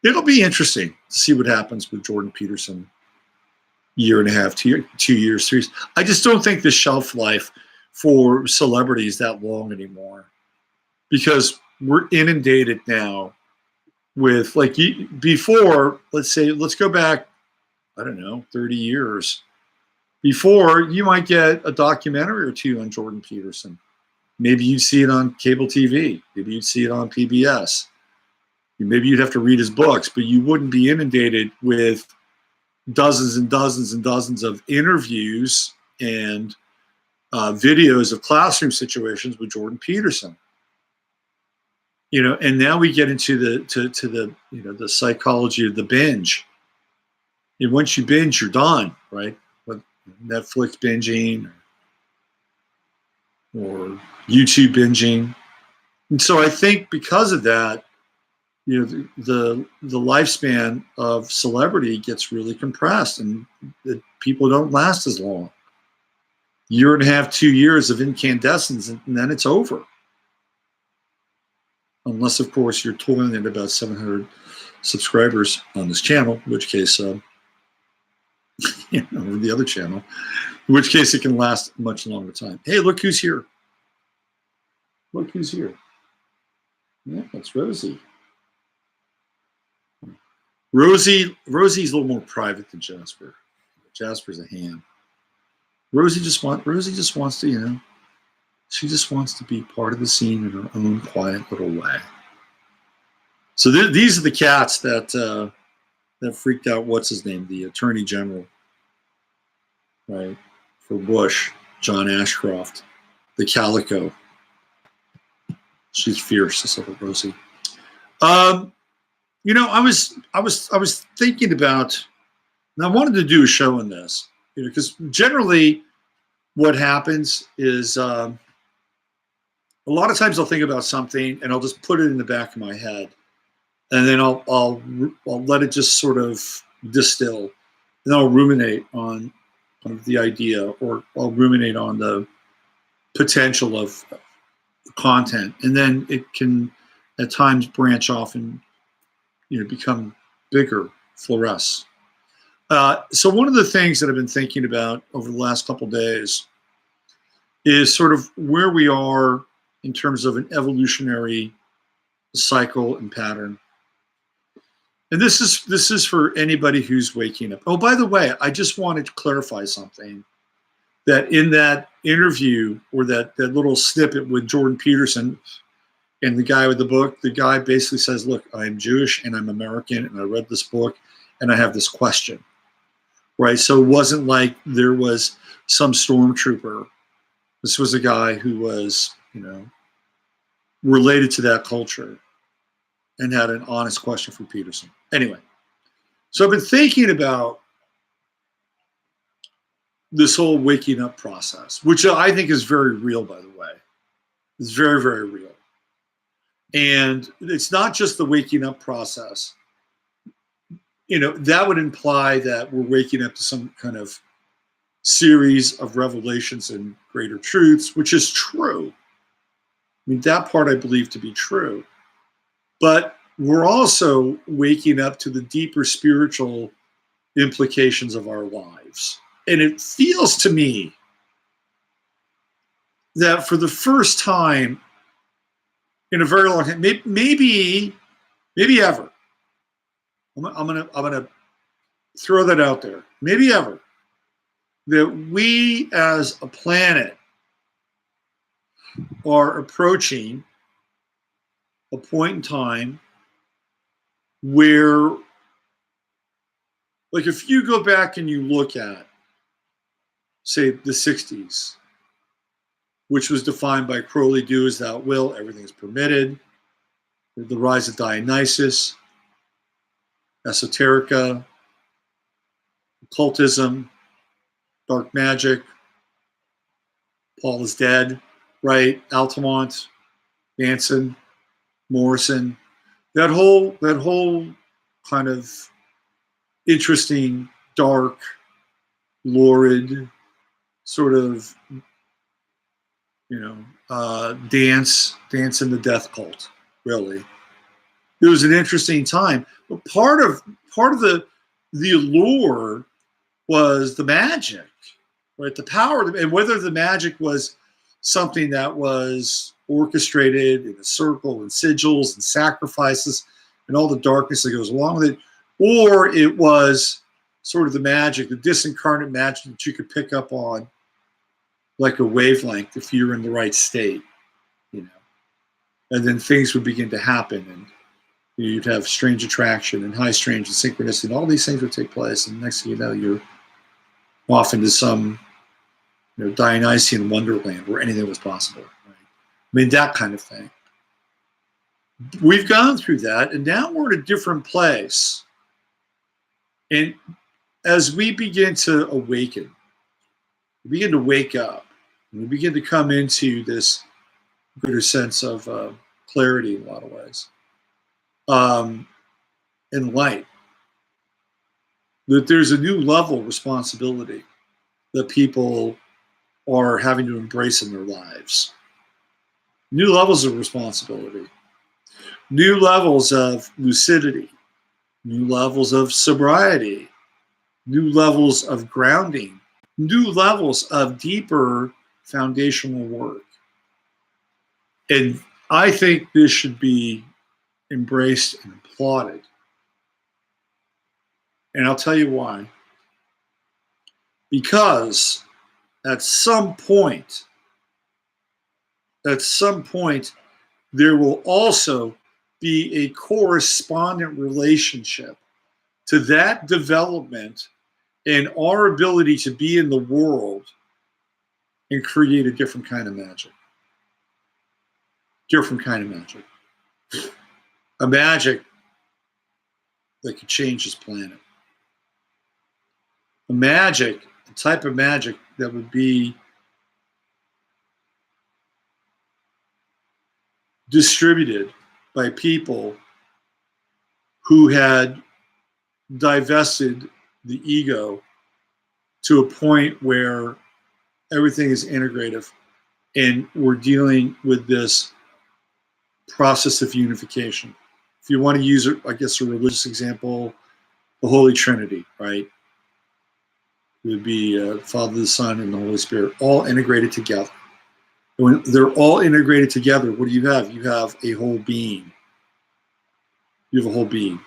A: It'll be interesting to see what happens with Jordan Peterson. Year and a half, 2 years, 3 years. I just don't think the shelf life for celebrity is that long anymore, because we're inundated now with, like, before, let's go back, I don't know, 30 years. Before, you might get a documentary or two on Jordan Peterson. Maybe you'd see it on cable TV. Maybe you'd see it on PBS. Maybe you'd have to read his books, but you wouldn't be inundated with dozens and dozens and dozens of interviews and videos of classroom situations with Jordan Peterson. And now we get into the psychology of the binge. And once you binge, you're done, right? With Netflix binging or YouTube binging. And so I think because of that, the lifespan of celebrity gets really compressed, and people don't last as long. Year and a half, 2 years of incandescence, and then it's over. Unless, of course, you're toiling at about 700 subscribers on this channel, in which case, or the other channel, in which case it can last a much longer time. Hey, look who's here. Look who's here. Yeah, that's Rosie. Rosie's a little more private than Jasper. Jasper's a ham. Rosie just wants to, she just wants to be part of the scene in her own quiet little way. So these are the cats that freaked out. What's his name? The Attorney General, right? For Bush, John Ashcroft, the Calico. She's fierce, this little Rosie. I was thinking about, and I wanted to do a show on this, because generally what happens is a lot of times I'll think about something and I'll just put it in the back of my head, and then I'll let it just sort of distill, and I'll ruminate on the idea, or I'll ruminate on the potential of content, and then it can at times branch off and become bigger, fluoresce. So one of the things that I've been thinking about over the last couple of days is sort of where we are in terms of an evolutionary cycle and pattern. And this is for anybody who's waking up. Oh, by the way, I just wanted to clarify something. That in that interview, or that little snippet with Jordan Peterson and the guy with the book, the guy basically says, look, I'm Jewish and I'm American, and I read this book and I have this question, right? So it wasn't like there was some stormtrooper. This was a guy who was, related to that culture and had an honest question for Peterson. Anyway, so I've been thinking about this whole waking up process, which I think is very real, by the way. It's very, very real. And it's not just the waking up process. That would imply that we're waking up to some kind of series of revelations and greater truths, which is true. I mean, that part I believe to be true. But we're also waking up to the deeper spiritual implications of our lives. And it feels to me that for the first time in a very long time, maybe ever, I'm gonna throw that out there, maybe ever, that we as a planet are approaching a point in time where, like, if you go back and you look at, say, the 60s, which was defined by Crowley, do as thou will, everything is permitted, the rise of Dionysus, esoterica, occultism, dark magic, Paul is dead, right? Altamont, Manson, Morrison, that whole kind of interesting, dark, lurid sort of, dance in the death cult. Really, it was an interesting time. But part of the allure was the magic, right? The power, and whether the magic was something that was orchestrated in a circle and sigils and sacrifices and all the darkness that goes along with it, or it was sort of the magic, the disincarnate magic that you could pick up on like a wavelength if you're in the right state, you know. And then things would begin to happen, and you'd have strange attraction and high strange and synchronicity, and all these things would take place. And next thing you know, you're off into some, you know, Dionysian wonderland where anything was possible. Right? I mean, that kind of thing. We've gone through that, and now we're in a different place. And as we begin to awaken, we begin to wake up, and we begin to come into this greater sense of clarity in a lot of ways, and light, that there's a new level of responsibility that people are having to embrace in their lives. New levels of responsibility, new levels of lucidity, new levels of sobriety, new levels of grounding, new levels of deeper foundational work. And I think this should be embraced and applauded. And I'll tell you why. Because at some point, there will also be a correspondent relationship to that development and our ability to be in the world and create a different kind of magic. Different kind of magic. A magic that could change this planet. A magic, a type of magic that would be distributed by people who had divested the ego to a point where everything is integrative, and we're dealing with this process of unification. If you want to use, I guess, a religious example, the Holy Trinity, right? It would be Father, the Son, and the Holy Spirit, all integrated together. When they're all integrated together, what do you have? You have a whole being. You have a whole being.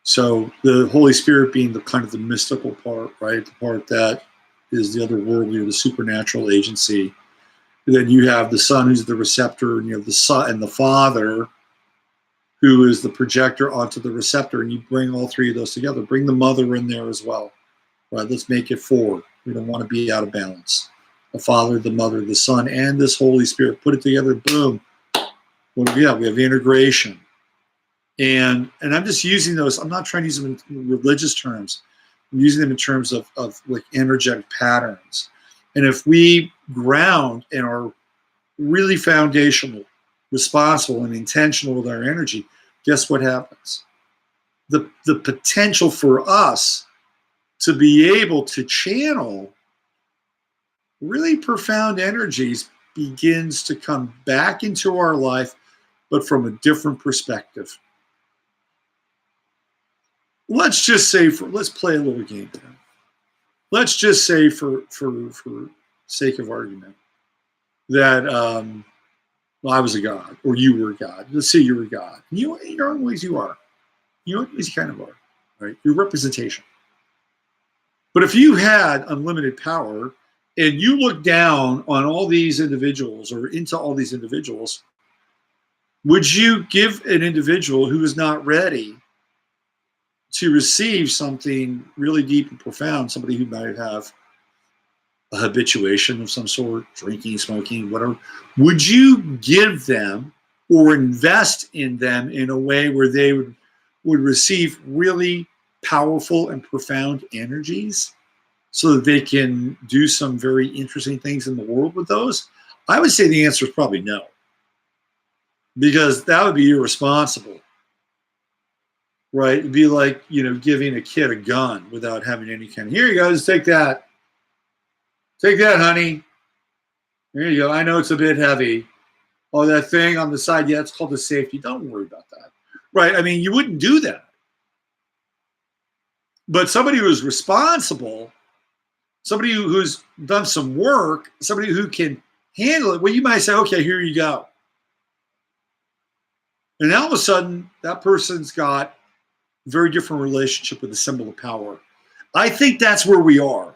A: So the Holy Spirit being the kind of the mystical part, right? The part that is the otherworldly or the supernatural agency. And then you have the Son, who's the receptor, and you have the Son and the Father, who is the projector onto the receptor. And you bring all three of those together. Bring the Mother in there as well. Right? Let's make it four. We don't want to be out of balance. The Father, the Mother, the Son, and this Holy Spirit. Put it together, boom. Well, yeah, we have integration. And I'm just using those. I'm not trying to use them in religious terms. I'm using them in terms of like energetic patterns. And if we ground and are really foundational, responsible, and intentional with our energy, guess what happens? The potential for us to be able to channel really profound energies begins to come back into our life, but from a different perspective. Let's just say, let's play a little game here. Let's just say, for sake of argument, that well, I was a god, or you were a god. Let's say you were a god. You, in your own ways, you are. You know, you kind of are, right? Your representation. But if you had unlimited power and you look down on all these individuals or into all these individuals, would you give an individual who is not ready to receive something really deep and profound, somebody who might have a habituation of some sort, drinking, smoking, whatever, would you give them or invest in them in a way where they would receive really powerful and profound energies so that they can do some very interesting things in the world with those? I would say the answer is probably no, because that would be irresponsible, right? It'd be like, you know, giving a kid a gun without having any kind of, here you go, just take that. Take that, honey. There you go. I know it's a bit heavy. Oh, that thing on the side, yeah, it's called a safety. Don't worry about that. Right? I mean, you wouldn't do that. But somebody who's responsible, somebody who's done some work, somebody who can handle it, well, you might say, okay, here you go. And now all of a sudden, that person's got a very different relationship with the symbol of power. I think that's where we are.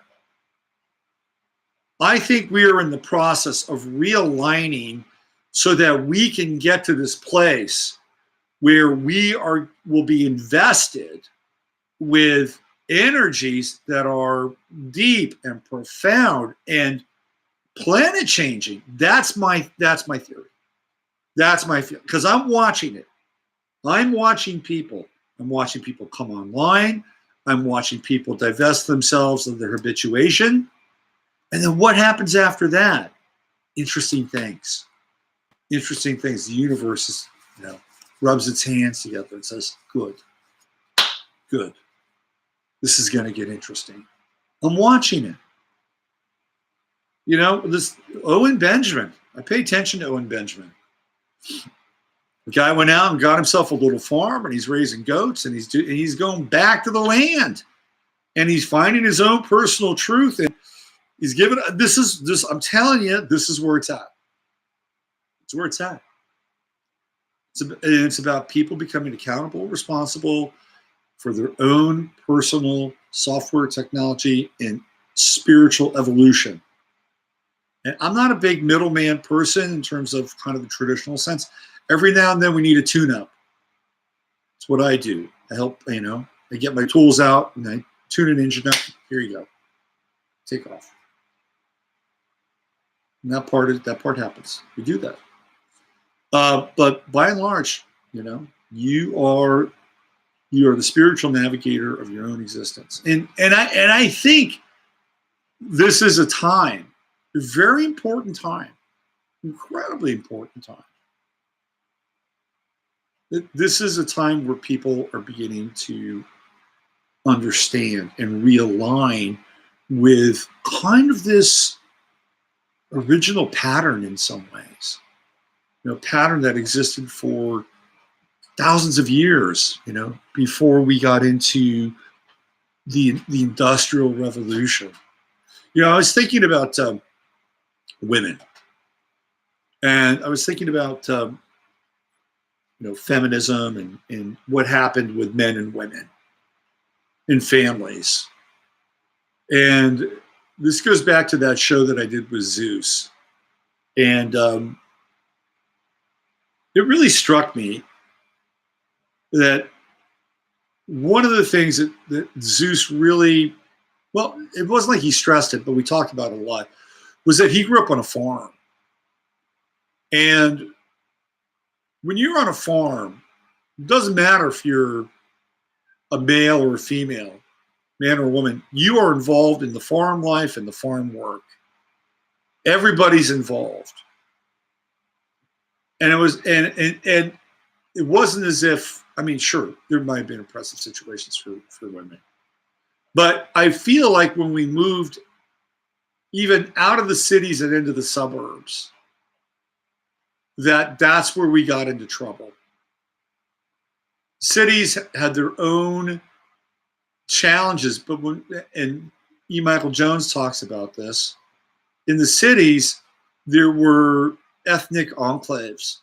A: I think we are in the process of realigning so that we can get to this place where will be invested with energies that are deep and profound and planet changing. That's my theory. That's my feeling, because I'm watching it. I'm watching people. I'm watching people come online. I'm watching people divest themselves of their habituation. And then what happens after that? Interesting things. Interesting things. The universe is, rubs its hands together and says, good. This is going to get interesting. I'm watching it. This Owen Benjamin. I pay attention to Owen Benjamin. The guy went out and got himself a little farm, and he's raising goats, and he's going back to the land, and he's finding his own personal truth, and he's giving. I'm telling you, this is where it's at. It's where it's at. It's about people becoming accountable, responsible for their own personal software technology and spiritual evolution. And I'm not a big middleman person in terms of kind of the traditional sense. Every now and then we need a tune-up. That's what I do. I help, I get my tools out and I tune an engine up. Here you go. Take off. And that part happens. We do that. But by and large, you are the spiritual navigator of your own existence. And I think this is a time, a very important time, incredibly important time. This is a time where people are beginning to understand and realign with kind of this original pattern in some ways. Pattern that existed for thousands of years, before we got into the Industrial Revolution. I was thinking about women, and I was thinking about feminism and what happened with men and women in families. And this goes back to that show that I did with Zeus. And it really struck me that one of the things that Zeus really, well, it wasn't like he stressed it, but we talked about it a lot, was that he grew up on a farm. And when you're on a farm, it doesn't matter if you're a male or a female, man or woman, you are involved in the farm life and the farm work. Everybody's involved. And it wasn't as if, sure, there might have been oppressive situations for women. But I feel like when we moved even out of the cities and into the suburbs, that's where we got into trouble. Cities had their own challenges, but and E. Michael Jones talks about this, in the cities, there were ethnic enclaves.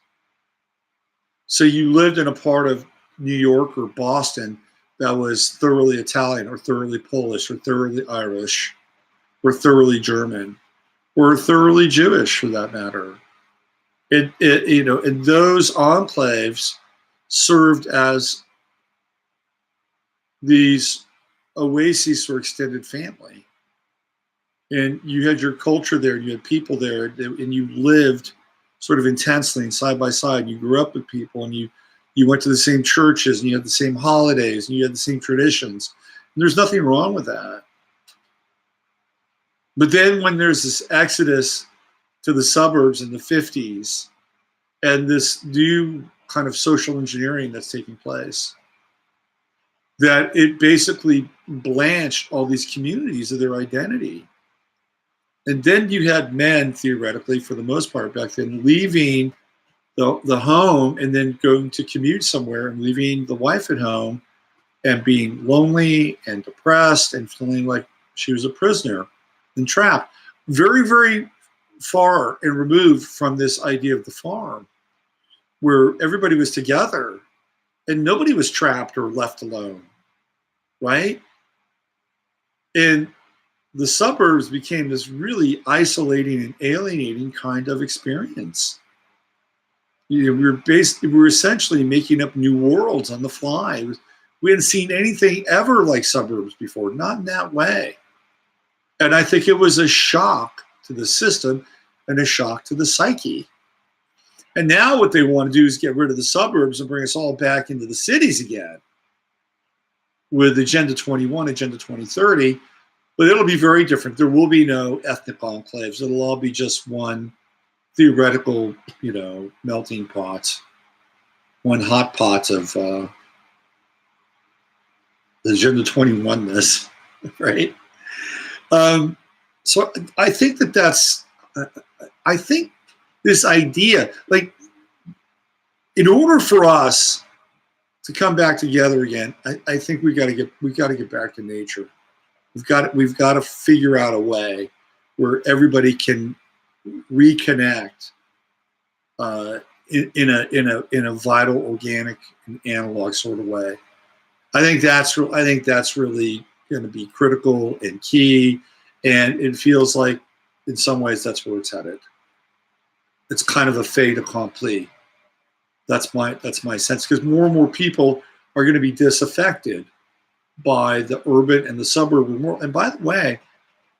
A: So you lived in a part of New York or Boston that was thoroughly Italian or thoroughly Polish or thoroughly Irish or thoroughly German or thoroughly Jewish, for that matter. And those enclaves served as these oases for extended family. And you had your culture there, and you had people there, and you lived sort of intensely and side by side. You grew up with people, and you went to the same churches, and you had the same holidays, and you had the same traditions. And there's nothing wrong with that. But then when there's this exodus to the suburbs in the 50s, and this new kind of social engineering that's taking place, that it basically blanched all these communities of their identity. And then you had men, theoretically, for the most part back then, leaving the home and then going to commute somewhere and leaving the wife at home and being lonely and depressed and feeling like she was a prisoner and trapped. Very, very far and removed from this idea of the farm, where everybody was together and nobody was trapped or left alone, right? And the suburbs became this really isolating and alienating kind of experience. We were essentially making up new worlds on the fly. We hadn't seen anything ever like suburbs before, not in that way. And I think it was a shock to the system and a shock to the psyche. And now what they want to do is get rid of the suburbs and bring us all back into the cities again with Agenda 21, Agenda 2030. But it'll be very different. There will be no ethnic enclaves. It'll all be just one theoretical, melting pot, one hot pot of Agenda 21-ness, right? So I think I think this idea, like, in order for us to come back together again, I think we got to get back to nature. We've got to figure out a way where everybody can reconnect in a vital, organic, and analog sort of way. I think that's really going to be critical and key, and it feels like in some ways that's where it's headed. It's kind of a fait accompli. That's my sense, because more and more people are going to be disaffected by the urban and the suburban world. And by the way,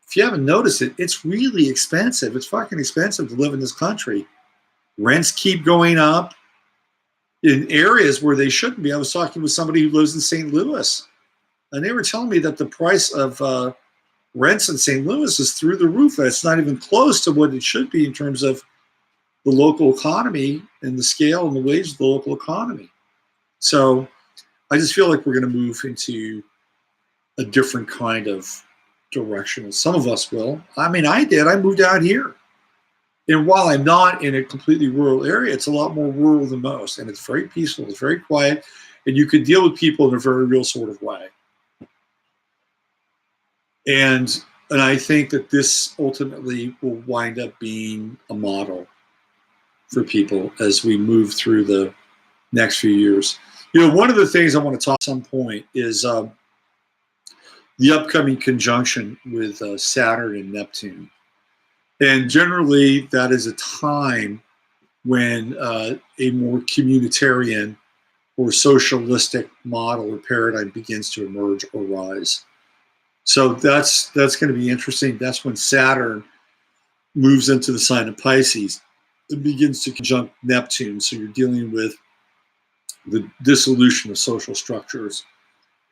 A: if you haven't noticed it, it's really expensive. It's fucking expensive to live in this country. Rents keep going up in areas where they shouldn't be. I was talking with somebody who lives in St. Louis, and they were telling me that the price of rents in St. Louis is through the roof. It's not even close to what it should be in terms of the local economy and the scale and the wage of the local economy. So I just feel like we're going to move into a different kind of direction. Some of us will. I mean, I did. I moved out here. And while I'm not in a completely rural area, it's a lot more rural than most. And it's very peaceful. It's very quiet. And you can deal with people in a very real sort of way. And I think that this ultimately will wind up being a model for people as we move through the next few years. One of the things I want to talk at some point is the upcoming conjunction with Saturn and Neptune. And generally, that is a time when a more communitarian or socialistic model or paradigm begins to emerge or rise. So that's going to be interesting. That's when Saturn moves into the sign of Pisces. It begins to conjunct Neptune. So you're dealing with the dissolution of social structures.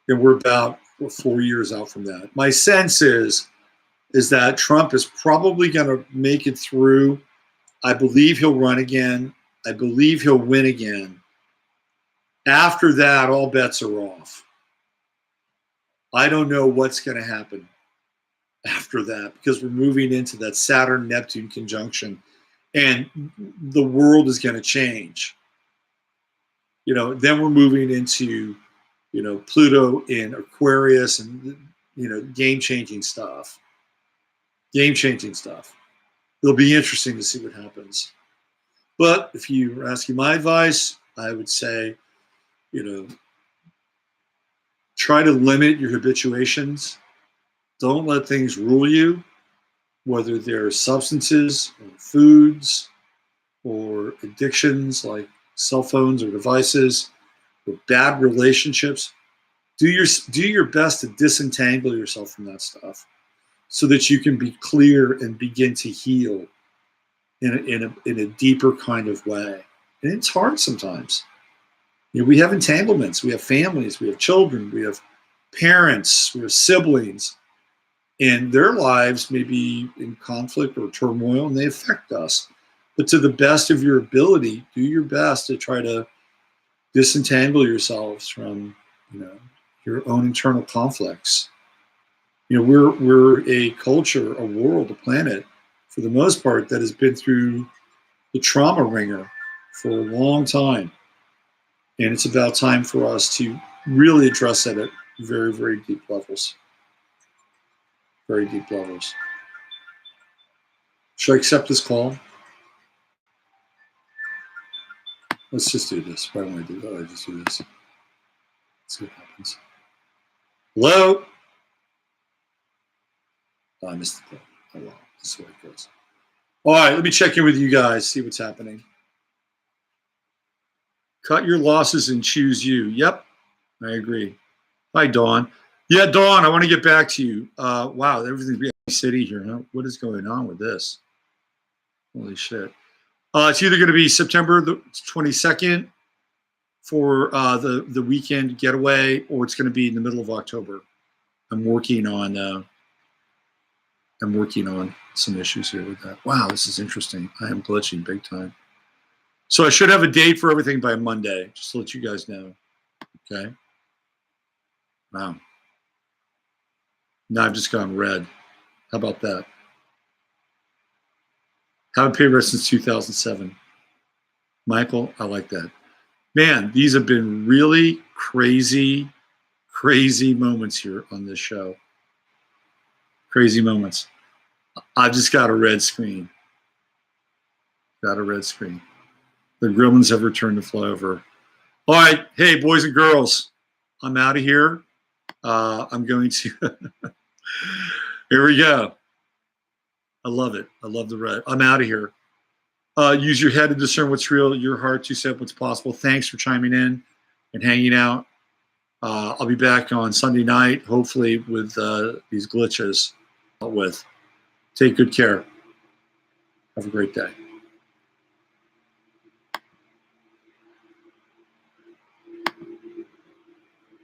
A: And we're about 4 years out from that. My sense is that Trump is probably going to make it through. I believe he'll run again. I believe he'll win again. After that, all bets are off. I don't know what's going to happen after that, because we're moving into that Saturn-Neptune conjunction, and the world is going to change. Then we're moving into, Pluto in Aquarius and, game-changing stuff. Game-changing stuff. It'll be interesting to see what happens. But if you were asking my advice, I would say, try to limit your habituations. Don't let things rule you, whether they're substances or foods or addictions like cell phones or devices or bad relationships. Do your best to disentangle yourself from that stuff so that you can be clear and begin to heal in a deeper kind of way. And it's hard sometimes. We have entanglements, we have families, we have children, we have parents, we have siblings, and their lives may be in conflict or turmoil, and they affect us. But to the best of your ability, do your best to try to disentangle yourselves from, your own internal conflicts. We're a culture, a world, a planet, for the most part, that has been through the trauma ringer for a long time. And it's about time for us to really address that at very, very deep levels. Very deep levels. Should I accept this call? Let's just do this. Why don't I do that? I just do this. Let's see what happens. Hello? Oh, I missed the clip. Oh, well, that's the way it goes. All right, let me check in with you guys, see what's happening. Cut your losses and choose you. Yep, I agree. Hi, Dawn. Yeah, Dawn, I want to get back to you. Wow, everything's really city here. Huh? What is going on with this? Holy shit. It's either going to be September the 22nd for the weekend getaway, or it's going to be in the middle of October. I'm working on some issues here with that. Wow, this is interesting. I am glitching big time. So I should have a date for everything by Monday, just to let you guys know. Okay. Wow. Now I've just gone red. How about that? Haven't paid rent since 2007. Michael, I like that. Man, these have been really crazy, crazy moments here on this show. Crazy moments. I've just got a red screen. Got a red screen. The Grillmans have returned to flyover. All right. Hey, boys and girls, I'm out of here. I'm going to. Here we go. I love it. I love the red. I'm out of here. Use your head to discern what's real, your heart to set what's possible. Thanks for chiming in and hanging out. I'll be back on Sunday night, hopefully with these glitches. Take good care. Have a great day.